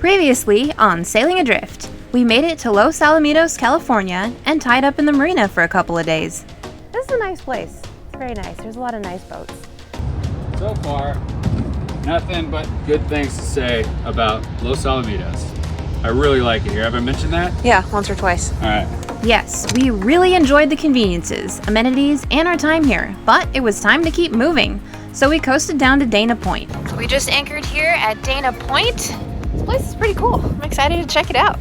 Previously on Sailing Adrift, we made it to Los Alamitos, California, and tied up in the marina for a couple of days. This is a nice place. It's very nice. There's a lot of nice boats. So far, nothing but good things to say about Los Alamitos. I really like it here. Have I mentioned that? Yeah, once or twice. All right. Yes, we really enjoyed the conveniences, amenities, and our time here, but it was time to keep moving. So we coasted down to Dana Point. We just anchored here at Dana Point. This place is pretty cool. I'm excited to check it out.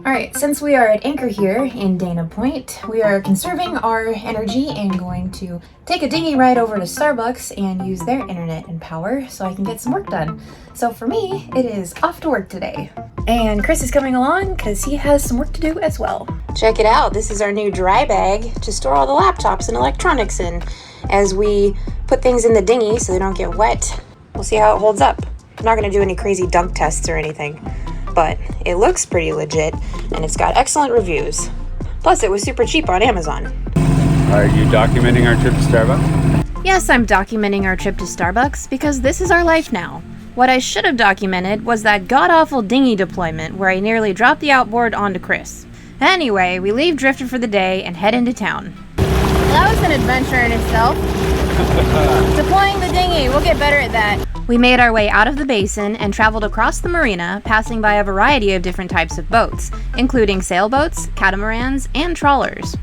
Alright, since we are at anchor here in Dana Point, we are conserving our energy and going to take a dinghy ride over to Starbucks and use their internet and power so I can get some work done. So for me, it is off to work today. And Chris is coming along because he has some work to do as well. Check it out, this is our new dry bag to store all the laptops and electronics in as we put things in the dinghy so they don't get wet. We'll see how it holds up. I'm not going to do any crazy dunk tests or anything, but it looks pretty legit and it's got excellent reviews. Plus it was super cheap on Amazon. Are you documenting our trip to Starbucks? Yes, I'm documenting our trip to Starbucks because this is our life now. What I should have documented was that god-awful dinghy deployment where I nearly dropped the outboard onto Chris. Anyway, we leave Drifter for the day and head into town. That was an adventure in itself. Deploying the dinghy, we'll get better at that. We made our way out of the basin and traveled across the marina, passing by a variety of different types of boats, including sailboats, catamarans, and trawlers.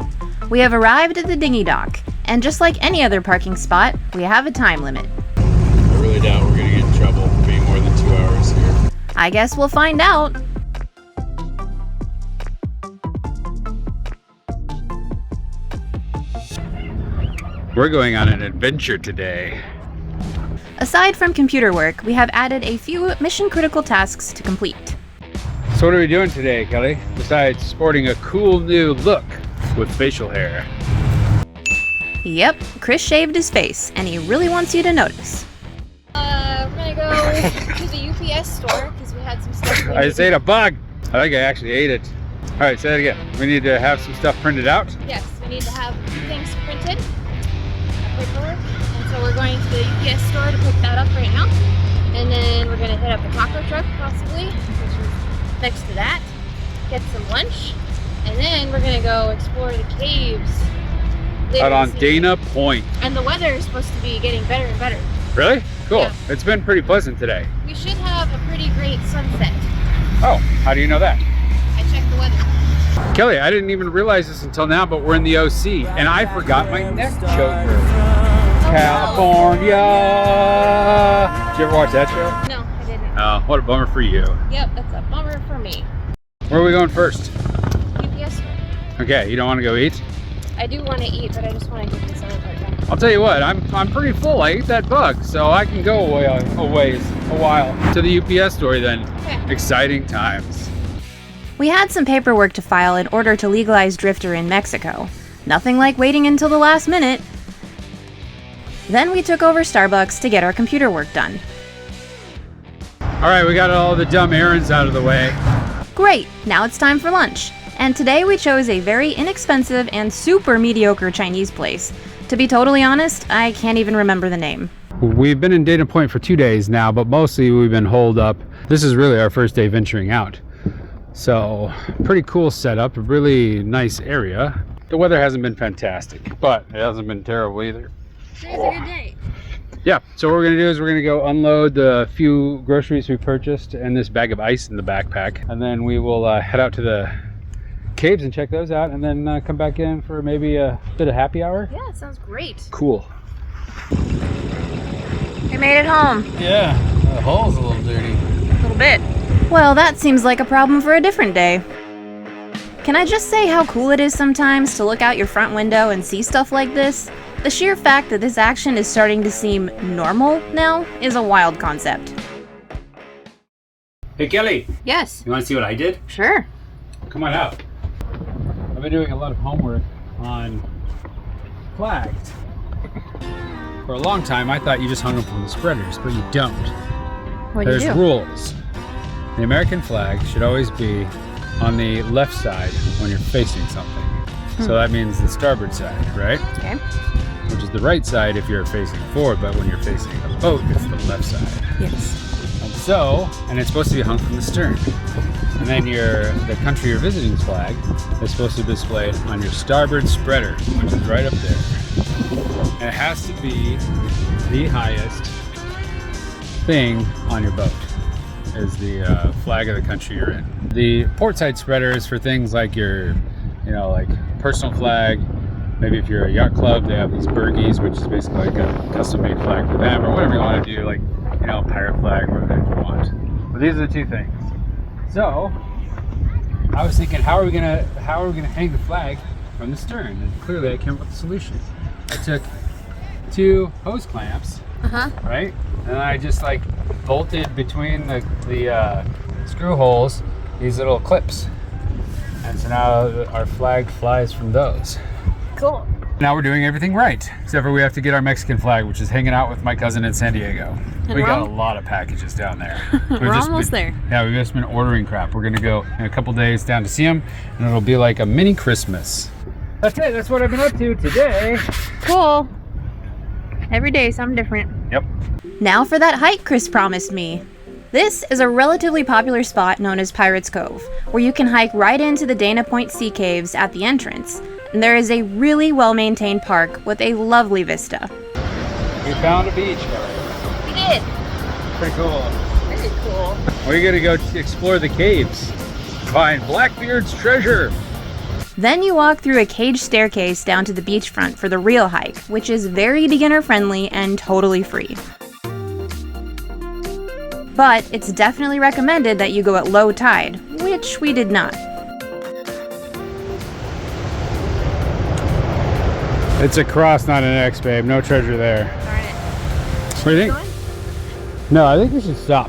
We have arrived at the dinghy dock, and just like any other parking spot, we have a time limit. I really doubt we're gonna get in trouble for being more than 2 hours here. I guess we'll find out. We're going on an adventure today. Aside from computer work, we have added a few mission-critical tasks to complete. So what are we doing today, Kelly? Besides sporting a cool new look with facial hair. Yep, Chris shaved his face, and he really wants you to notice. We're gonna go to the UPS store because we had some stuff. I just ate a bug. I think I actually ate it. All right, say that again. We need to have some stuff printed out. Yes, we need to have things printed, paperwork, and so we're going to the UPS store to pick that up right now. And then we're gonna hit up a taco truck possibly, which is next to that. Get some lunch, and then we're gonna go explore the caves. Out on Dana Point. And the weather is supposed to be getting better and better. Really? Cool. Yeah. It's been pretty pleasant today. We should have a pretty great sunset. Oh, how do you know that? I checked the weather. Kelly, I didn't even realize this until now, but we're in the OC, and I forgot my neck choker. California. Did you ever watch that show? No, I didn't. Oh, what a bummer for you. Yep, that's a bummer for me. Where are we going first? UPS store. Okay, you don't want to go eat? I do want to eat, but I just want to get this other part done. I'll tell you what, I'm pretty full. I ate that bug, so I can go a while to the UPS store then. Okay. Exciting times. We had some paperwork to file in order to legalize Drifter in Mexico. Nothing like waiting until the last minute. Then we took over Starbucks to get our computer work done. All right, we got all the dumb errands out of the way. Great, now it's time for lunch. And today we chose a very inexpensive and super mediocre Chinese place. To be totally honest, I can't even remember the name. We've been in Dana Point for 2 days now, but mostly we've been holed up. This is really our first day venturing out. So, pretty cool setup, a really nice area. The weather hasn't been fantastic, but it hasn't been terrible either. Today's a good day. Yeah, so what we're gonna do is we're gonna go unload the few groceries we purchased and this bag of ice in the backpack. And then we will head out to the caves and check those out, and then come back in for maybe a bit of happy hour. Yeah, it sounds great. Cool. We made it home. Yeah, the hull's a little dirty. A little bit. Well, that seems like a problem for a different day. Can I just say how cool it is sometimes to look out your front window and see stuff like this? The sheer fact that this action is starting to seem normal now is a wild concept. Hey Kelly, Yes. you wanna see what I did? Sure. Come on out. I've been doing a lot of homework on flags. For a long time, I thought you just hung them from the spreaders, but you don't. What do you There's do? rules. The American flag should always be on the left side when you're facing something. So that means the starboard side, right? Okay. Which is the right side if you're facing forward, but when you're facing a boat, it's the left side. Yes. And it's supposed to be hung from the stern. And then the country you're visiting's flag is supposed to be displayed on your starboard spreader, which is right up there. And it has to be the highest thing on your boat, is the flag of the country you're in. The port side spreader is for things like your, like personal flag. Maybe if you're a yacht club, they have these burgies, which is basically like a custom-made flag for them, or whatever you want to do, like, pirate flag, whatever you want. But these are the two things. So, I was thinking, how are we gonna hang the flag from the stern? And clearly, I came up with a solution. I took 2 hose clamps, right, and I just like bolted between the screw holes these little clips, and so now our flag flies from those. Cool. Now we're doing everything right, except for we have to get our Mexican flag, which is hanging out with my cousin in San Diego. We got a lot of packages down there. We're almost there. Yeah, we've just been ordering crap. We're gonna go in a couple days down to see him, and it'll be like a mini Christmas. That's it. That's what I've been up to today. Cool. Every day, something different. Yep. Now for that hike Chris promised me. This is a relatively popular spot known as Pirates Cove, where you can hike right into the Dana Point Sea Caves at the entrance. And there is a really well-maintained park with a lovely vista. We found a beach, Kelly. We did. Pretty cool. Very cool. We're gonna go explore the caves, find Blackbeard's treasure. Then you walk through a cage staircase down to the beachfront for the real hike, which is very beginner-friendly and totally free. But it's definitely recommended that you go at low tide, which we did not. It's a cross, not an X, babe. No treasure there. Darn it. What do you think? No, I think we should stop.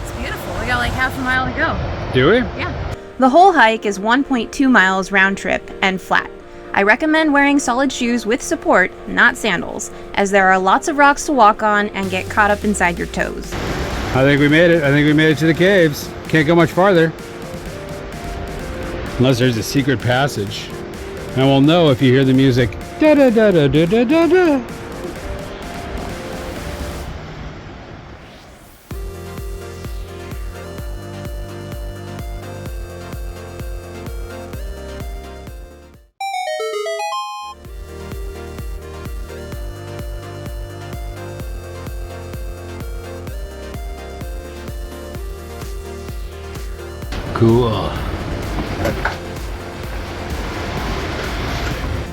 It's beautiful. We got like half a mile to go. Do we? Yeah. The whole hike is 1.2 miles round trip and flat. I recommend wearing solid shoes with support, not sandals, as there are lots of rocks to walk on and get caught up inside your toes. I think we made it. I think we made it to the caves. Can't go much farther. Unless there's a secret passage. And we'll know if you hear the music. Da da da da da da da da. Cool.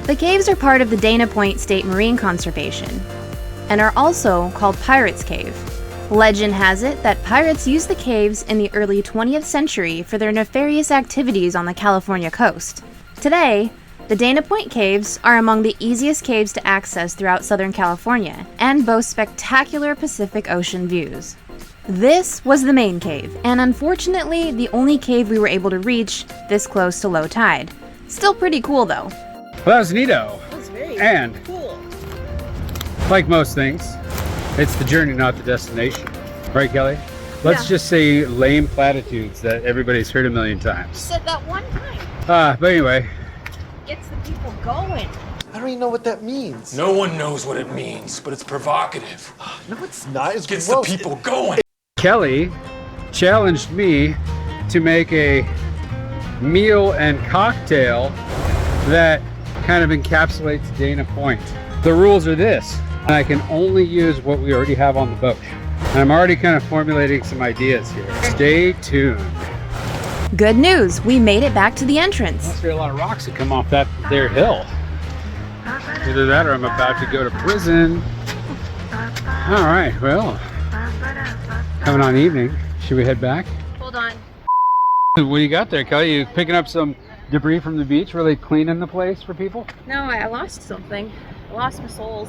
The caves are part of the Dana Point State Marine Conservation and are also called Pirates Cave. Legend has it that pirates used the caves in the early 20th century for their nefarious activities on the California coast. Today, the Dana Point Caves are among the easiest caves to access throughout Southern California and boast spectacular Pacific Ocean views. This was the main cave, and unfortunately the only cave we were able to reach this close to low tide. Still pretty cool though. Well, that was neato. That's very And cool. like most things, it's the journey, not the destination. Right, Kelly? Let's just say lame platitudes that everybody's heard a million times. Said that one time. But anyway. Gets the people going. I don't even know what that means. No one knows what it means, but it's provocative. No, it's not. It's Gets gross. the people going. Kelly challenged me to make a meal and cocktail that kind of encapsulates Dana Point. The rules are this, and I can only use what we already have on the boat. And I'm already kind of formulating some ideas here. Stay tuned. Good news, we made it back to the entrance. Must be a lot of rocks that come off that there hill. Either that or I'm about to go to prison. All right, well, coming on evening. Should we head back? Hold on. What do you got there, Kelly? You picking up some debris from the beach? Really cleaning the place for people? No, I lost something. I lost my souls.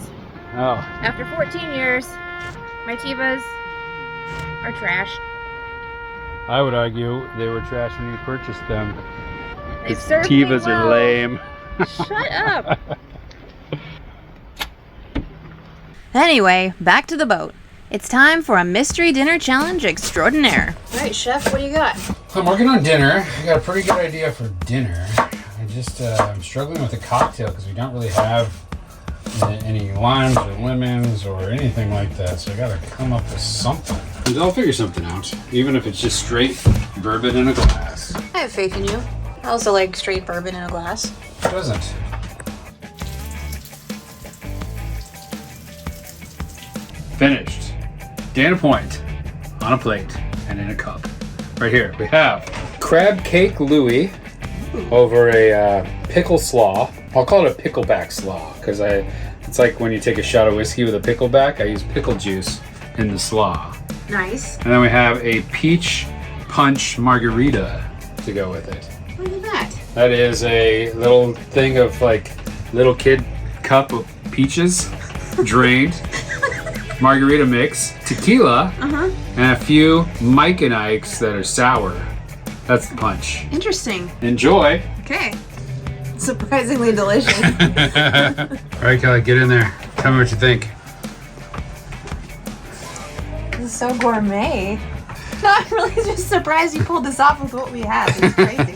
Oh. After 14 years, my Tivas are trash. I would argue they were trash when you purchased them. They've served me Tivas are well. lame. Shut up. Anyway, back to the boat. It's time for a mystery dinner challenge extraordinaire. All right, chef, what do you got? I'm working on dinner. I got a pretty good idea for dinner. I'm struggling with a cocktail because we don't really have any limes or lemons or anything like that. So I got to come up with something. I'll figure something out, even if it's just straight bourbon in a glass. I have faith in you. I also like straight bourbon in a glass. It doesn't. Finished. Dana Point on a plate and in a cup. Right here we have crab cake Louie over a pickle slaw. I'll call it a pickleback slaw because it's like when you take a shot of whiskey with a pickleback. I use pickle juice in the slaw. Nice. And then we have a peach punch margarita to go with it. Look at that. That is a little thing of like little kid cup of peaches drained. Margarita mix, tequila, and a few Mike and Ikes that are sour. That's the punch. Interesting. Enjoy. Okay. Surprisingly delicious. All right, Kelly, get in there. Tell me what you think. This is so gourmet. No, I'm really just surprised you pulled this off with what we have. It's crazy.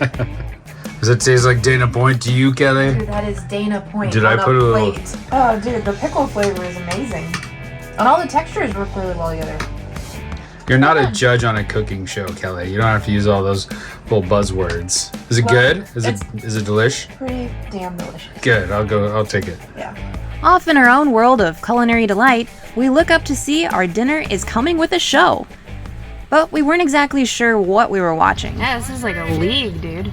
Does it taste like Dana Point to you, Kelly? Dude, that is Dana Point. Did I put a little? Oh, dude, the pickle flavor is amazing. And all the textures work really well together. You're not a judge on a cooking show, Kelly. You don't have to use all those little buzzwords. Is it good? Is it delish? Pretty damn delicious. Good. I'll take it. Yeah. Off in our own world of culinary delight, we look up to see our dinner is coming with a show. But we weren't exactly sure what we were watching. Yeah, this is like a league, dude.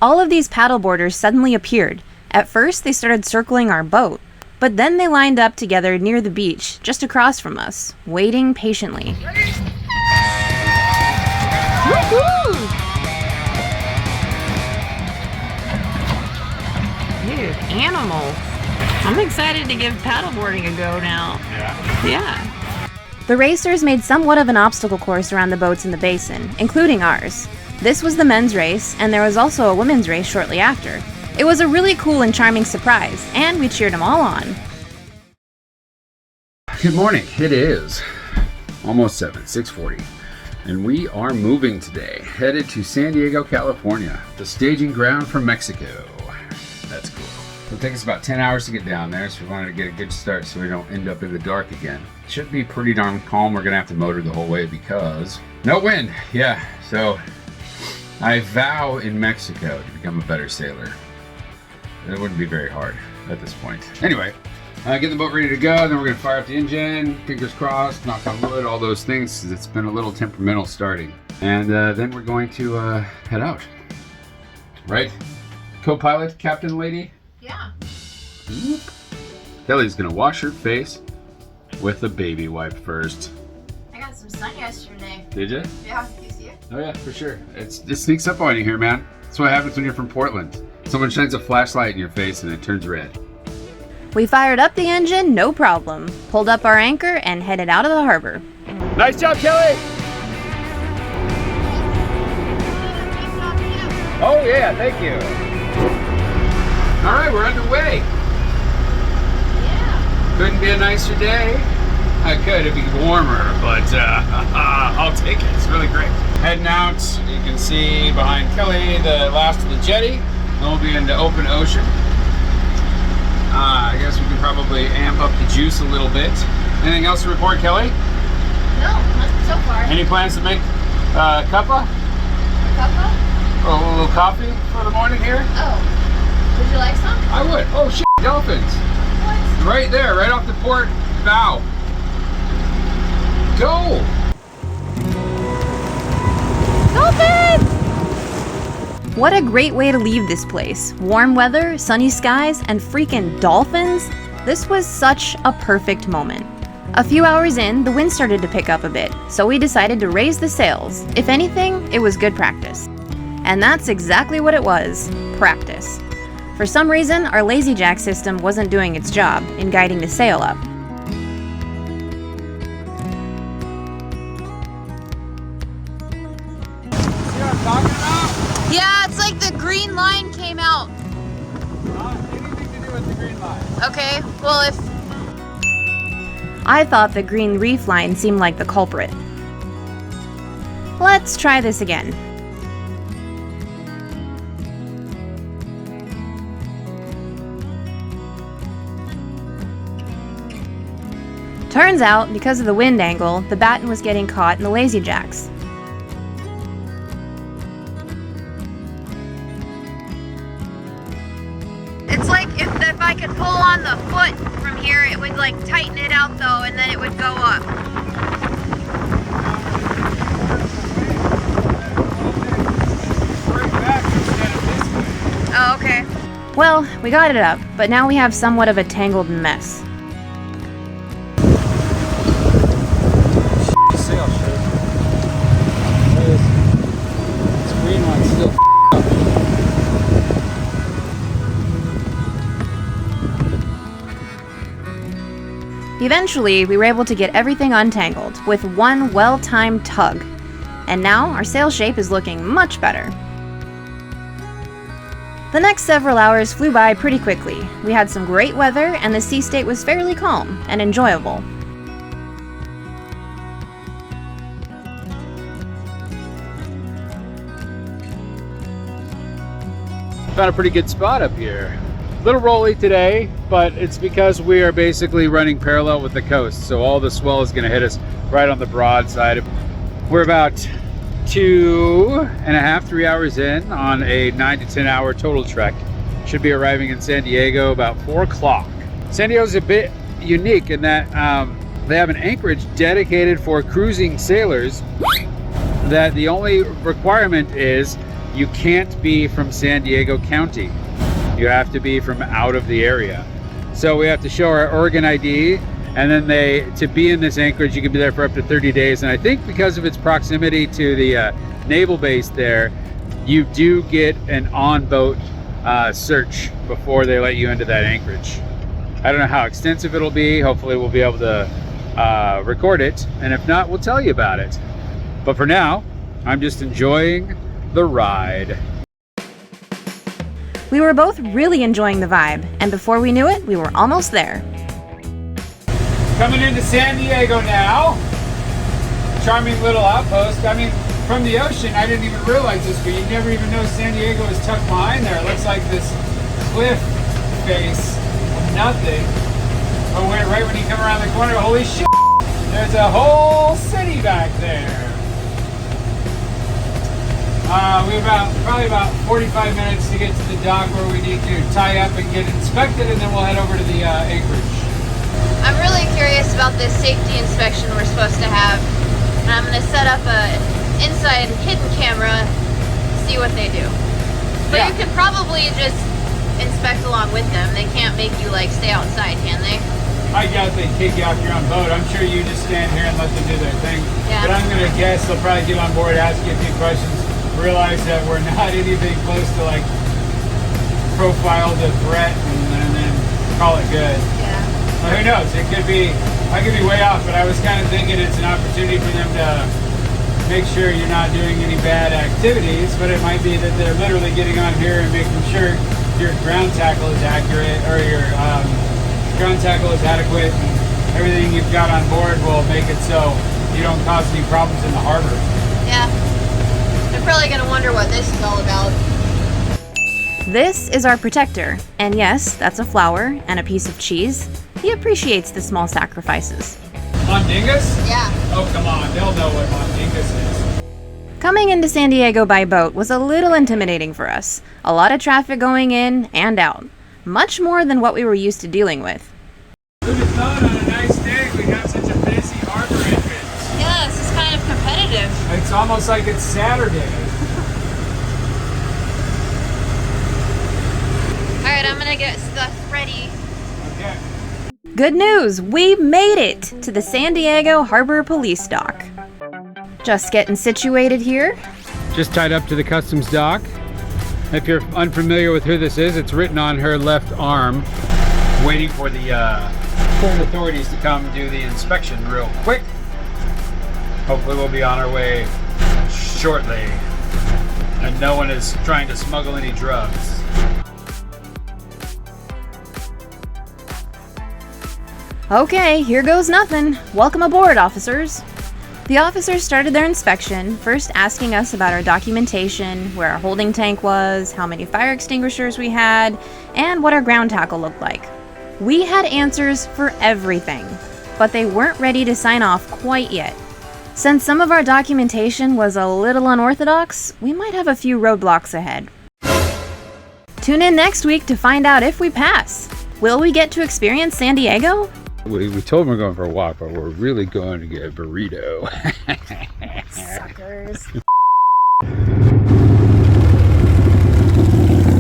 All of these paddleboarders suddenly appeared. At first, they started circling our boat. But then they lined up together near the beach, just across from us, waiting patiently. Woohoo! Dude, animals. I'm excited to give paddleboarding a go now. Yeah. The racers made somewhat of an obstacle course around the boats in the basin, including ours. This was the men's race, and there was also a women's race shortly after. It was a really cool and charming surprise, and we cheered them all on. Good morning. It is almost 6:40, and we are moving today, headed to San Diego, California, the staging ground for Mexico. That's cool. It'll take us about 10 hours to get down there, so we wanted to get a good start so we don't end up in the dark again. It should be pretty darn calm. We're gonna have to motor the whole way because no wind. Yeah, so I vow in Mexico to become a better sailor. It wouldn't be very hard at this point. Anyway, get the boat ready to go, then we're gonna fire up the engine, fingers crossed, knock on wood, all those things, because it's been a little temperamental starting. And then we're going to head out. Right? Co-pilot, captain lady? Yeah. Whoop. Kelly's gonna wash her face with a baby wipe first. I got some sun yesterday. Did you? Yeah, you see it? Oh yeah, for sure. It sneaks up on you here, man. That's what happens when you're from Portland. Someone shines a flashlight in your face and it turns red. We fired up the engine, no problem, pulled up our anchor, and headed out of the harbor. Nice job, Kelly! Oh yeah, thank you. All right, we're underway. Yeah. Couldn't be a nicer day. I could, it'd be warmer, but I'll take it. It's really great. Heading out, you can see behind Kelly the last of the jetty. Then we'll be into open ocean. I guess we can probably amp up the juice a little bit. Anything else to report, Kelly? No, nothing so far. Any plans to make cuppa? Cuppa? Or a little coffee for the morning here? Oh. Would you like some? I would. Oh shit, dolphins. What? Right there, right off the port bow. Go! Dolphins! What a great way to leave this place. Warm weather, sunny skies, and freaking dolphins? This was such a perfect moment. A few hours in, the wind started to pick up a bit, so we decided to raise the sails. If anything, it was good practice. And that's exactly what it was, practice. For some reason, our lazy jack system wasn't doing its job in guiding the sail up. Yeah, it's like the green line came out. Anything to do with the green line. Okay, well if... I thought the green reef line seemed like the culprit. Let's try this again. Turns out, because of the wind angle, the batten was getting caught in the lazy jacks. It's like if I could pull on the foot from here, it would like tighten it out though, and then it would go up. Oh, okay. Well, we got it up, but now we have somewhat of a tangled mess. Sail shirt. This green one's still up. Eventually, we were able to get everything untangled with one well-timed tug. And now, our sail shape is looking much better. The next several hours flew by pretty quickly. We had some great weather, and the sea state was fairly calm and enjoyable. Found a pretty good spot up here. A little rolly today, but it's because we are basically running parallel with the coast, so all the swell is going to hit us right on the broad side. We're about 2.5, 3 hours in on a 9 to 10 hour total trek. Should be arriving in San Diego about 4 o'clock. San Diego's a bit unique in that they have an anchorage dedicated for cruising sailors, that the only requirement is you can't be from San Diego County. You have to be from out of the area. So we have to show our Oregon ID, and then to be in this anchorage, you can be there for up to 30 days. And I think because of its proximity to the naval base there, you do get an on-boat search before they let you into that anchorage. I don't know how extensive it'll be. Hopefully we'll be able to record it, and if not, we'll tell you about it. But for now, I'm just enjoying the ride. We were both really enjoying the vibe, and before we knew it, we were almost there. Coming into San Diego now. Charming little outpost. I mean, from the ocean, I didn't even realize this, but you never even know San Diego is tucked behind there. It looks like this cliff face of nothing. But right when you come around the corner, holy shit, there's a whole city back there. We have probably about 45 minutes to get to the dock where we need to tie up and get inspected, and then we'll head over to the anchorage. I'm really curious about this safety inspection we're supposed to have. And I'm going to set up an inside hidden camera to see what they do. But you can probably just inspect along with them. They can't make you like stay outside, can they? I doubt they kick you off your own boat. I'm sure you just stand here and let them do their thing. Yeah. But I'm going to guess they'll probably get on board, ask you a few questions, realize that we're not anything close to like profile the threat, and then call it good. Yeah. Well, who knows? I could be way off, but I was kind of thinking it's an opportunity for them to make sure you're not doing any bad activities, but it might be that they're literally getting on here and making sure your ground tackle is accurate, or your ground tackle is adequate, and everything you've got on board will make it so you don't cause any problems in the harbor. Yeah. They're probably going to wonder what this is all about. This is our protector, and yes, that's a flower and a piece of cheese. He appreciates the small sacrifices. Mondingus? Yeah. Oh, come on. They'll know what Mondingus is. Coming into San Diego by boat was a little intimidating for us. A lot of traffic going in and out. Much more than what we were used to dealing with. Who'd have thought on a nice day we'd have such a busy harbor entrance? Yeah, this is kind of competitive. It's almost like it's Saturday. Alright, I'm going to get stuff ready. Okay. Good news! We made it to the San Diego Harbor Police Dock. Just getting situated here. Just tied up to the customs dock. If you're unfamiliar with who this is, it's written on her left arm, waiting for the port authorities to come do the inspection real quick. Hopefully we'll be on our way shortly, and no one is trying to smuggle any drugs. Okay, here goes nothing. Welcome aboard, officers. The officers started their inspection, first asking us about our documentation, where our holding tank was, how many fire extinguishers we had, and what our ground tackle looked like. We had answers for everything, but they weren't ready to sign off quite yet. Since some of our documentation was a little unorthodox, we might have a few roadblocks ahead. Tune in next week to find out if we pass. Will we get to experience San Diego? We told them we're going for a walk, but we're really going to get a burrito. Suckers.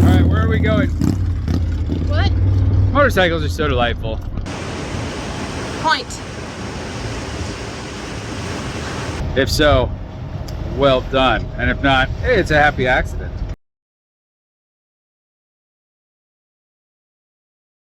All right, where are we going? What? Motorcycles are so delightful. Point. If so, well done. And if not, hey, it's a happy accident.